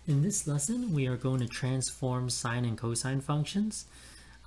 In this lesson, we are going to transform sine and cosine functions.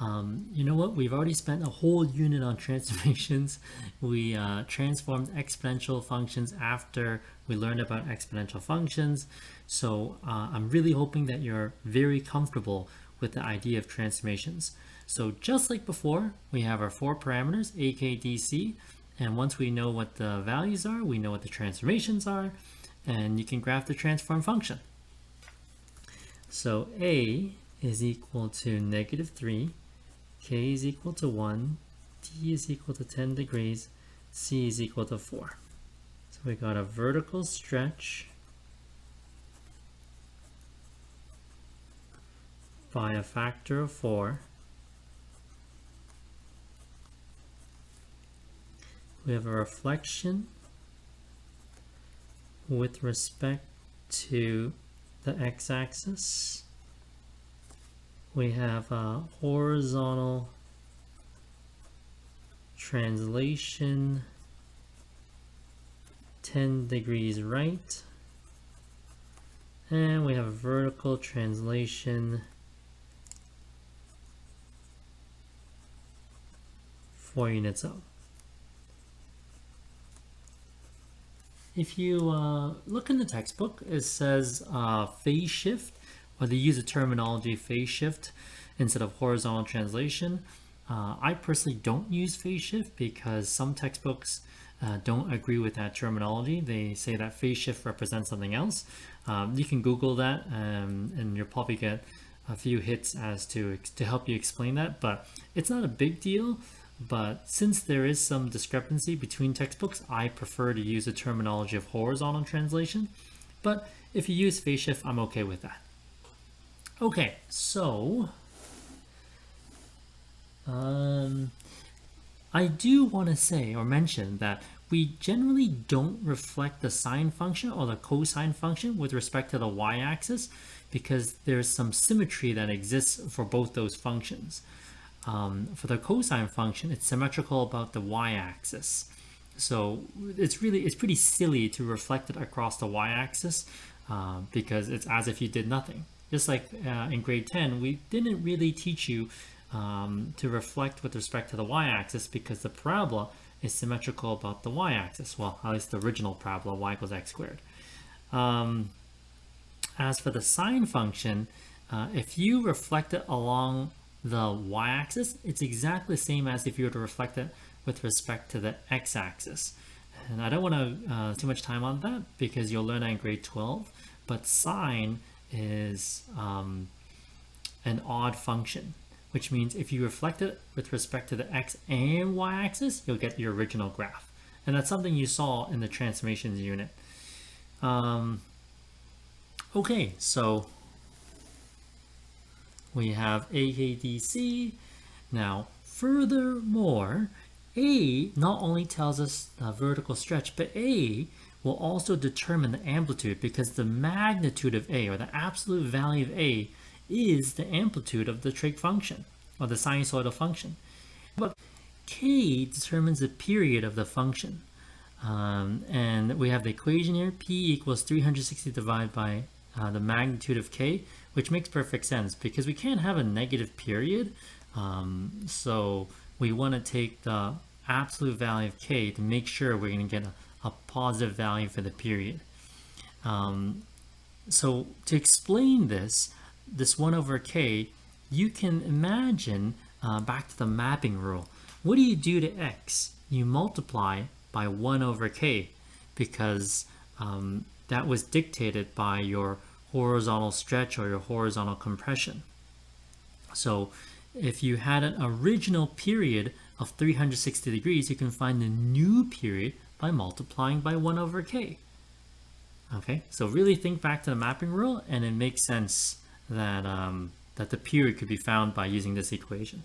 You know what? We've already spent a whole unit on transformations. We transformed exponential functions after we learned about exponential functions. So I'm really hoping that you're very comfortable with the idea of transformations. So just like before, we have our four parameters, a, k, d, c. And once we know what the values are, we know what the transformations are, and you can graph the transform function. So a is equal to -3, k is equal to 1, d is equal to 10 degrees, c is equal to 4. So we got a vertical stretch by a factor of 4. We have a reflection with respect to the x-axis. We have a horizontal translation 10 degrees right, and we have a vertical translation 4 units up. If you look in the textbook, it says phase shift, or they use the terminology phase shift instead of horizontal translation. I personally don't use phase shift because some textbooks don't agree with that terminology. They say that phase shift represents something else. You can Google that and you'll probably get a few hits as to help you explain that, but it's not a big deal. But since there is some discrepancy between textbooks, I prefer to use the terminology of horizontal translation. But if you use phase shift, I'm okay with that. Okay, so I do want to say or mention that we generally don't reflect the sine function or the cosine function with respect to the y-axis because there's some symmetry that exists for both those functions. For the cosine function, it's symmetrical about the y-axis. So it's pretty silly to reflect it across the y-axis because it's as if you did nothing. Just like in grade 10, we didn't really teach you to reflect with respect to the y-axis because the parabola is symmetrical about the y-axis. Well, at least the original parabola, y equals x squared. As for the sine function, if you reflect it along the y-axis, it's exactly the same as if you were to reflect it with respect to the x-axis. And I don't want to too much time on that because you'll learn that in grade 12, but sine is an odd function, which means if you reflect it with respect to the x and y-axis, you'll get your original graph. And that's something you saw in the transformations unit. Okay, so we have a, k, d, c. Now, furthermore, a not only tells us the vertical stretch, but a will also determine the amplitude because the magnitude of a, or the absolute value of a, is the amplitude of the trig function, or the sinusoidal function. But k determines the period of the function. And we have the equation here, p equals 360 divided by the magnitude of k, which makes perfect sense because we can't have a negative period. So we want to take the absolute value of k to make sure we're going to get a positive value for the period. So to explain this 1 over k, you can imagine back to the mapping rule. What do you do to x? You multiply by 1 over k because that was dictated by your horizontal stretch or your horizontal compression. So if you had an original period of 360 degrees, you can find the new period by multiplying by 1 over k. Okay, so really think back to the mapping rule, and it makes sense that, that the period could be found by using this equation.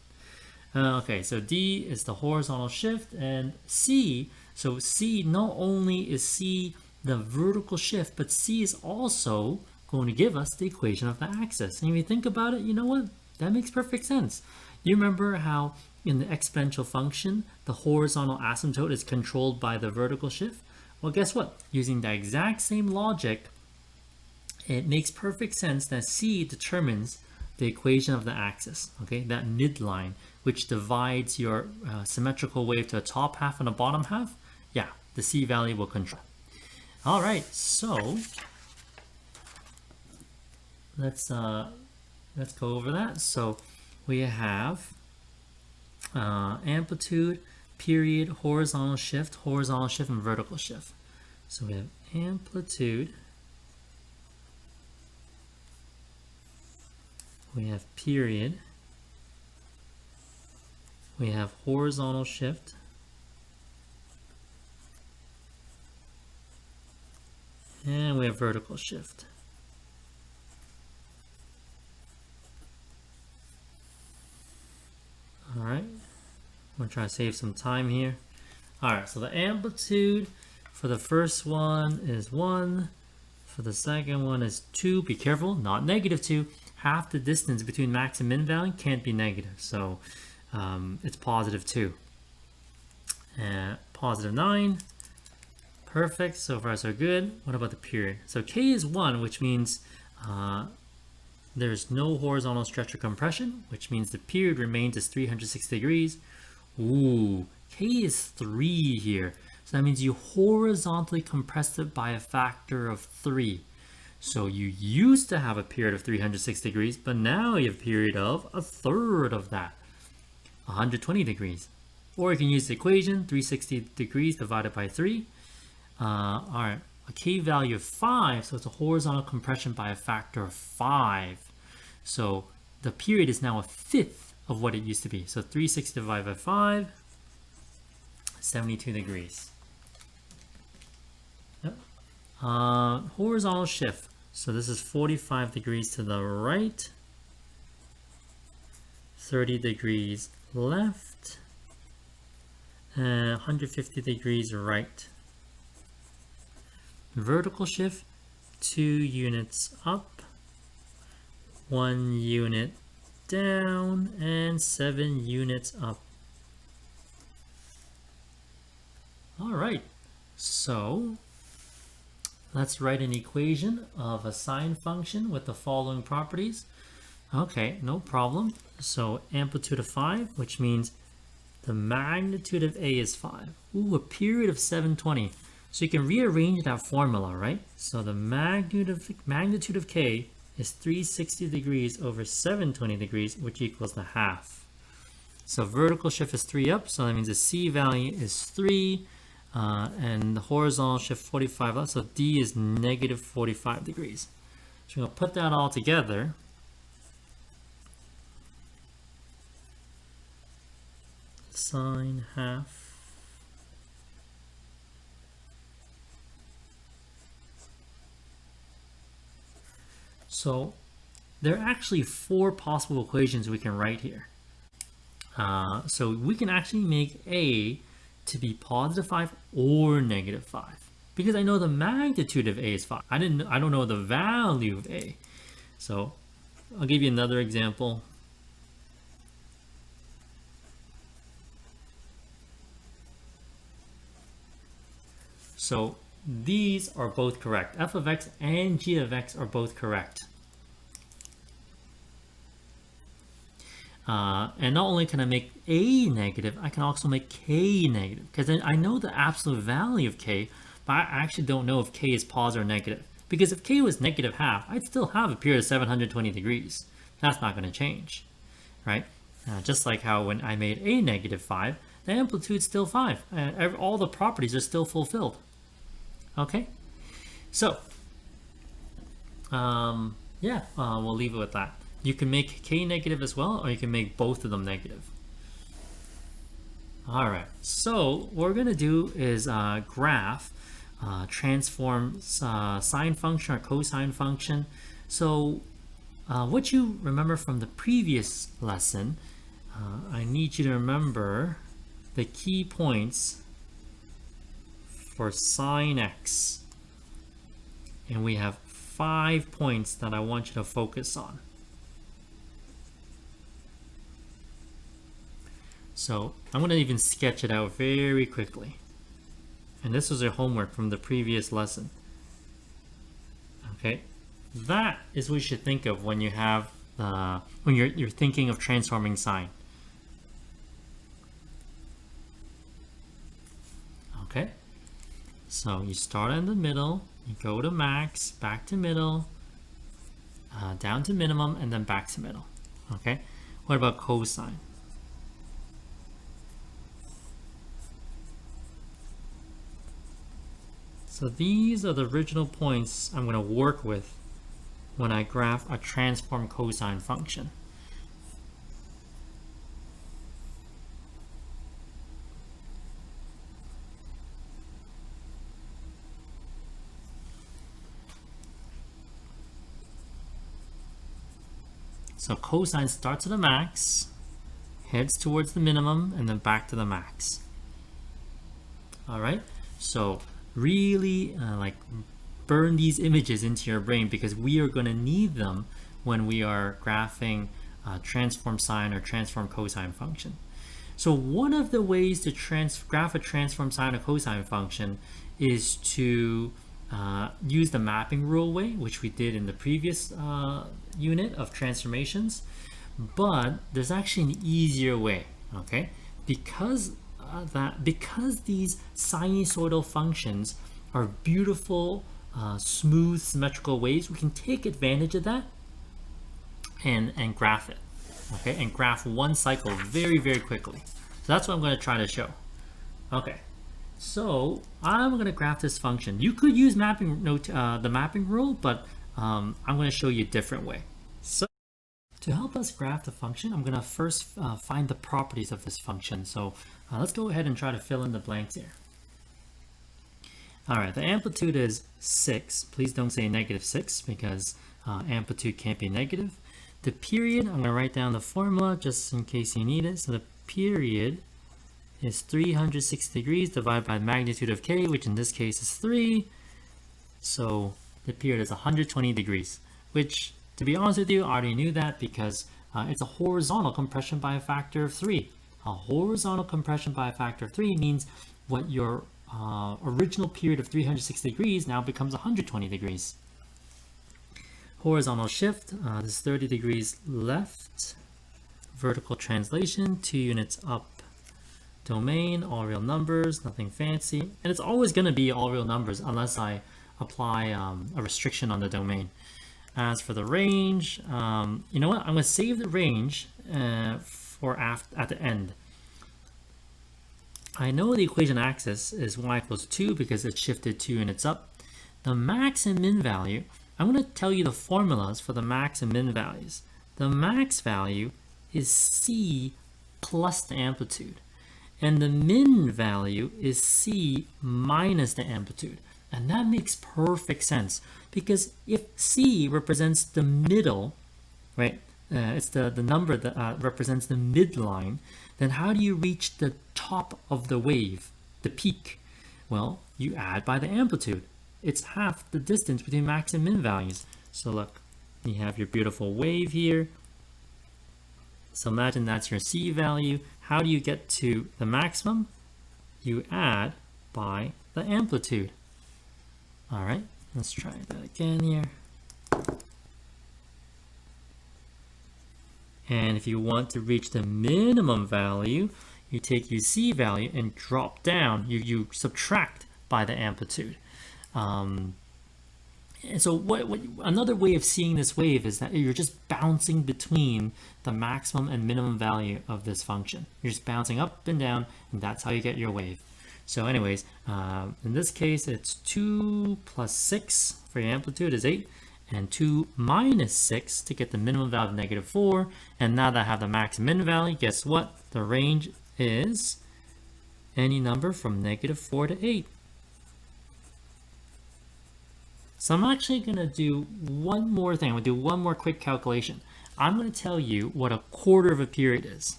Okay, so d is the horizontal shift, and c, so c, not only is c the vertical shift, but c is also going to give us the equation of the axis. And if you think about it, you know what? That makes perfect sense. You remember how in the exponential function, the horizontal asymptote is controlled by the vertical shift? Well, guess what? Using the exact same logic, it makes perfect sense that C determines the equation of the axis, okay, that midline, which divides your symmetrical wave to a top half and a bottom half. Yeah, the C value will control. All right, so let's go over that. So we have amplitude, period, horizontal shift, and vertical shift. So we have amplitude, we have period, we have horizontal shift, and we have vertical shift. All right, I'm gonna try to save some time here. All right, so the amplitude for the first one is 1, for the second one is 2. Be careful, not -2. Half the distance between max and min value can't be negative, so it's +2. And +9, perfect, so far so good. What about the period? So K is 1, which means there's no horizontal stretch or compression, which means the period remains as 360 degrees. Ooh, K is 3 here. So that means you horizontally compressed it by a factor of 3. So you used to have a period of 360 degrees, but now you have a period of a third of that, 120 degrees. Or you can use the equation, 360 degrees divided by 3. All right, a K value of 5, so it's a horizontal compression by a factor of 5. So the period is now a fifth of what it used to be. So 360 divided by 5, 72 degrees. Yep. Horizontal shift. So this is 45 degrees to the right, 30 degrees left, and 150 degrees right. Vertical shift, 2 units up, 1 unit down, and 7 units up. All right, so let's write an equation of a sine function with the following properties. Okay, no problem. So amplitude of 5, which means the magnitude of A is 5. Ooh, a period of 720. So you can rearrange that formula, right? So the magnitude of K is 360 degrees over 720 degrees, which equals the half. So vertical shift is 3 up, so that means the C value is 3, and the horizontal shift 45 left, so D is negative 45 degrees. So we're going to put that all together. Sine half So there are actually 4 possible equations we can write here. So we can actually make A to be +5 or -5, because I know the magnitude of A is 5. I don't know the value of A. So I'll give you another example. So these are both correct. F of x and g of x are both correct. And not only can I make A negative, I can also make K negative, because then I know the absolute value of K, but I actually don't know if K is positive or negative. Because if K was -1/2, I'd still have a period of 720 degrees. That's not going to change, right? Just like how when I made A -5, the amplitude's still 5. All the properties are still fulfilled. Okay, so yeah, we'll leave it with that. You can make K negative as well, or you can make both of them negative. All right, so what we're going to do is graph, transform sine function or cosine function. So what you remember from the previous lesson, I need you to remember the key points for sine x. And we have 5 points that I want you to focus on. So I'm going to even sketch it out very quickly. And this was your homework from the previous lesson. Okay, that is what you should think of when you have when you're thinking of transforming sine. Okay, so you start in the middle, you go to max, back to middle, down to minimum, and then back to middle. Okay, what about cosine? So these are the original points I'm going to work with when I graph a transform cosine function. So cosine starts at the max, heads towards the minimum, and then back to the max. All right, so really burn these images into your brain, because we are going to need them when we are graphing transform sine or transform cosine function. So one of the ways to graph a transform sine or cosine function is to use the mapping rule way, which we did in the previous unit of transformations. But there's actually an easier way, okay? Because these sinusoidal functions are beautiful, smooth, symmetrical waves, we can take advantage of that and graph it, okay? And graph one cycle very, very quickly. So that's what I'm going to try to show. Okay, so I'm going to graph this function. You could use the mapping rule, but I'm going to show you a different way. So to help us graph the function, I'm going to first find the properties of this function. So let's go ahead and try to fill in the blanks here. All right, the amplitude is 6. Please don't say -6, because amplitude can't be negative. The period, I'm going to write down the formula just in case you need it. So the period is 360 degrees divided by the magnitude of k, which in this case is 3. So the period is 120 degrees, which, to be honest with you, I already knew that because it's a horizontal compression by a factor of 3. A horizontal compression by a factor of 3 means what your original period of 360 degrees now becomes 120 degrees. Horizontal shift, this is 30 degrees left. Vertical translation, 2 units up. Domain, all real numbers, nothing fancy. And it's always going to be all real numbers unless I apply a restriction on the domain. As for the range, you know what? I'm going to save the range for at the end. I know the equation axis is y equals 2 because it's shifted 2 units up. The max and min value, I'm going to tell you the formulas for the max and min values. The max value is c plus the amplitude, and the min value is c minus the amplitude. And that makes perfect sense, because if c represents the middle, right, it's the number that represents the midline, then how do you reach the top of the wave, the peak? Well, you add by the amplitude. It's half the distance between max and min values. So look, you have your beautiful wave here. So imagine that's your c value. How do you get to the maximum? You add by the amplitude. All right, let's try that again here. And if you want to reach the minimum value, you take your c value and drop down. You subtract by the amplitude. And so another way of seeing this wave is that you're just bouncing between the maximum and minimum value of this function. You're just bouncing up and down, and that's how you get your wave. So anyways, in this case, it's 2 plus 6 for your amplitude is 8, and 2 minus 6 to get the minimum value of -4. And now that I have the max and min value, guess what? The range is any number from -4 to 8. So I'm actually going to do one more thing. I'm going to do one more quick calculation. I'm going to tell you what a quarter of a period is.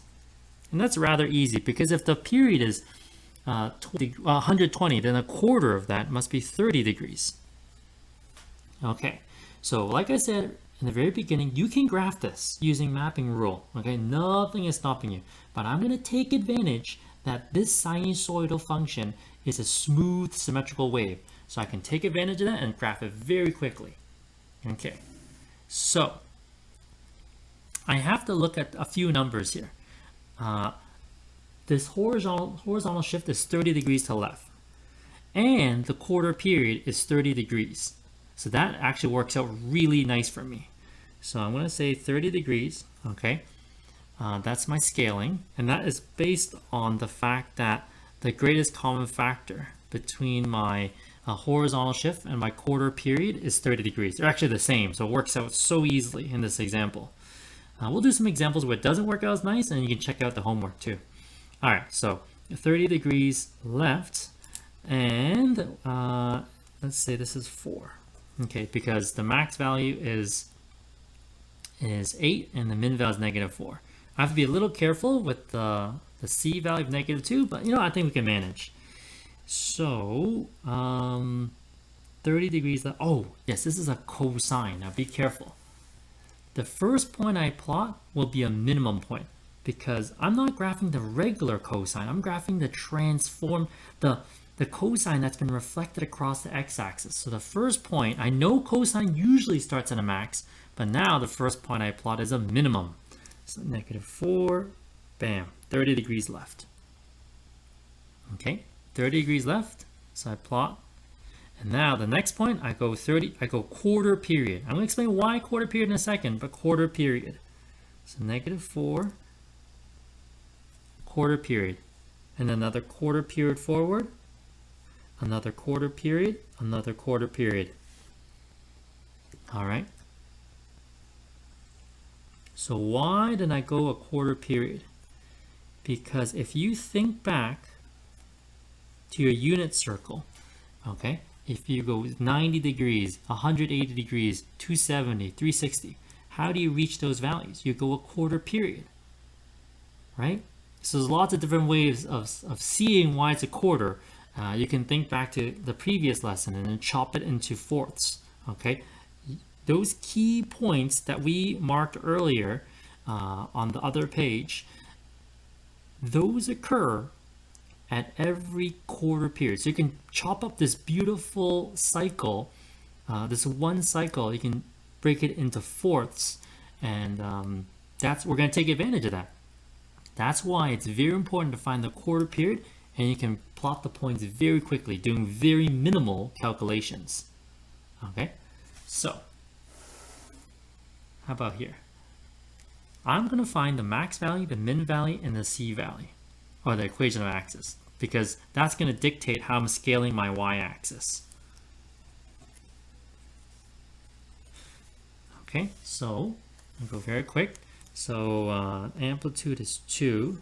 And that's rather easy, because if the period is 120, then a quarter of that must be 30 degrees. Okay, so like I said in the very beginning, you can graph this using mapping rule. Okay, nothing is stopping you. But I'm going to take advantage that this sinusoidal function is a smooth symmetrical wave. So I can take advantage of that and graph it very quickly. Okay, so I have to look at a few numbers here. This horizontal shift is 30 degrees to left, and the quarter period is 30 degrees. So that actually works out really nice for me. So I'm going to say 30 degrees, okay? That's my scaling, and that is based on the fact that the greatest common factor between my horizontal shift and my quarter period is 30 degrees. They're actually the same, so it works out so easily in this example. We'll do some examples where it doesn't work out as nice, and you can check out the homework too. All right, so 30 degrees left, and let's say this is 4. Okay, because the max value is 8 and the min value is -4. I have to be a little careful with the c value of -2, but I think we can manage. So 30 degrees left. Oh yes, this is a cosine. Now be careful. The first point I plot will be a minimum point because I'm not graphing the regular cosine. I'm graphing the transform, the cosine that's been reflected across the x-axis. So the first point, I know cosine usually starts at a max, but now the first point I plot is a minimum. So -4, bam, 30 degrees left. Okay, 30 degrees left, so I plot. And now the next point, I go quarter period. I'm going to explain why quarter period in a second, but quarter period. So -4, quarter period. And another quarter period forward, another quarter period, another quarter period. All right. So why did I go a quarter period? Because if you think back to your unit circle, okay, if you go 90 degrees, 180 degrees, 270, 360, how do you reach those values? You go a quarter period, right? So there's lots of different ways of seeing why it's a quarter. You can think back to the previous lesson and then chop it into fourths, okay? Those key points that we marked earlier on the other page, those occur at every quarter period. So you can chop up this beautiful cycle, this one cycle, you can break it into fourths, and we're going to take advantage of that. That's why it's very important to find the quarter period, and you can plot the points very quickly, doing very minimal calculations. Okay, so how about here? I'm going to find the max value, the min value, and the c value, or the equation of axis, because that's going to dictate how I'm scaling my y-axis. Okay, so I'll go very quick. So amplitude is 2.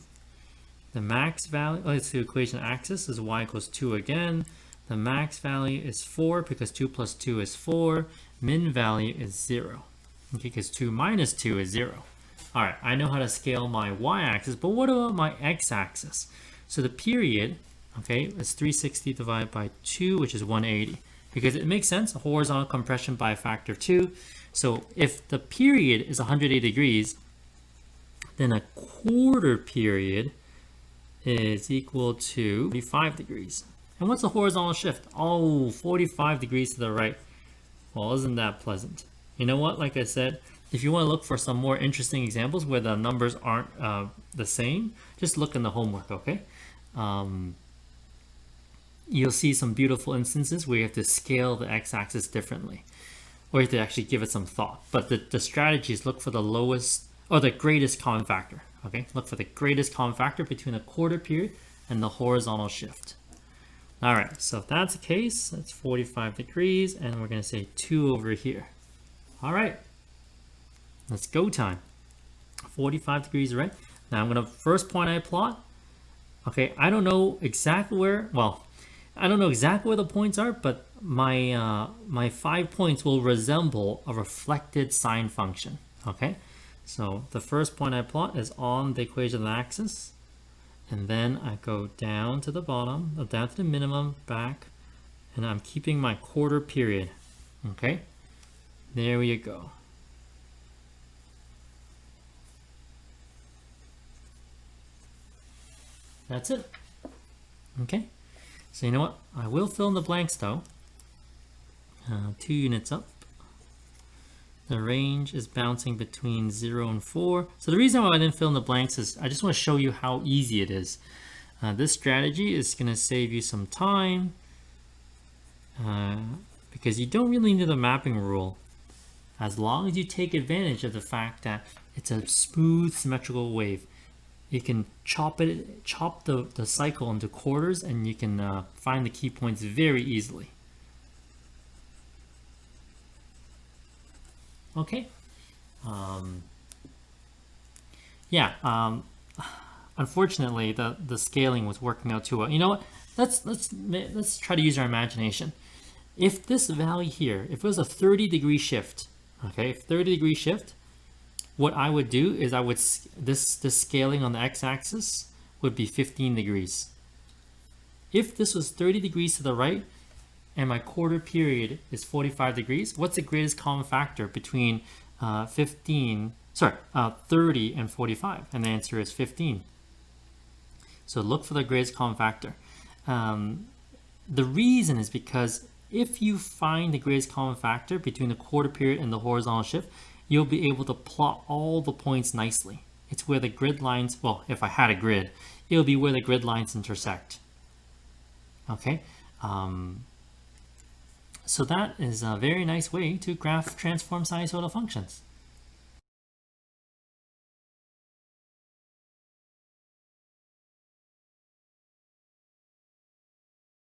The max value, it's the equation of axis, is y equals 2 again. The max value is 4 because 2 plus 2 is 4. Min value is 0. Okay, because 2 minus 2 is 0. All right, I know how to scale my y-axis, but what about my x-axis? So the period, okay, is 360 divided by 2, which is 180. Because it makes sense, a horizontal compression by a factor of 2. So if the period is 180 degrees, then a quarter period is equal to 45 degrees. And what's the horizontal shift? Oh, 45 degrees to the right. Well, isn't that pleasant? You know what, like I said, if you want to look for some more interesting examples where the numbers aren't the same, just look in the homework, okay? You'll see some beautiful instances where you have to scale the x-axis differently, or you have to actually give it some thought. But the strategy is look for the lowest, or the greatest common factor, okay? Look for the greatest common factor between the quarter period and the horizontal shift. All right, so if that's the case, that's 45 degrees, and we're going to say 2 over here. All right, let's go time. 45 degrees, right? Now I'm going to, first point I plot, okay, I don't know exactly where, well, I don't know exactly where the points are, but my 5 points will resemble a reflected sine function, okay? So the first point I plot is on the equation of the axis, and then I go down to the bottom, down to the minimum, back, and I'm keeping my quarter period, okay? There you go. That's it. Okay, so you know what? I will fill in the blanks though. 2 units up. The range is bouncing between 0 and 4. So the reason why I didn't fill in the blanks is I just want to show you how easy it is. This strategy is going to save you some time because you don't really need the mapping rule as long as you take advantage of the fact that it's a smooth symmetrical wave. You can chop the cycle into quarters, and you can find the key points very easily. Okay. Unfortunately, the scaling was working out too well. You know what? Let's try to use our imagination. If this value here, if it was a 30-degree shift, okay, 30-degree shift, what I would do is this scaling on the x-axis would be 15 degrees. If this was 30 degrees to the right, and my quarter period is 45 degrees, what's the greatest common factor between 30 and 45? And the answer is 15. So look for the greatest common factor. The reason is because if you find the greatest common factor between the quarter period and the horizontal shift, you'll be able to plot all the points nicely. It's where the grid lines, well, if I had a grid, it'll be where the grid lines intersect. Okay. So that is a very nice way to graph transform sinusoidal functions.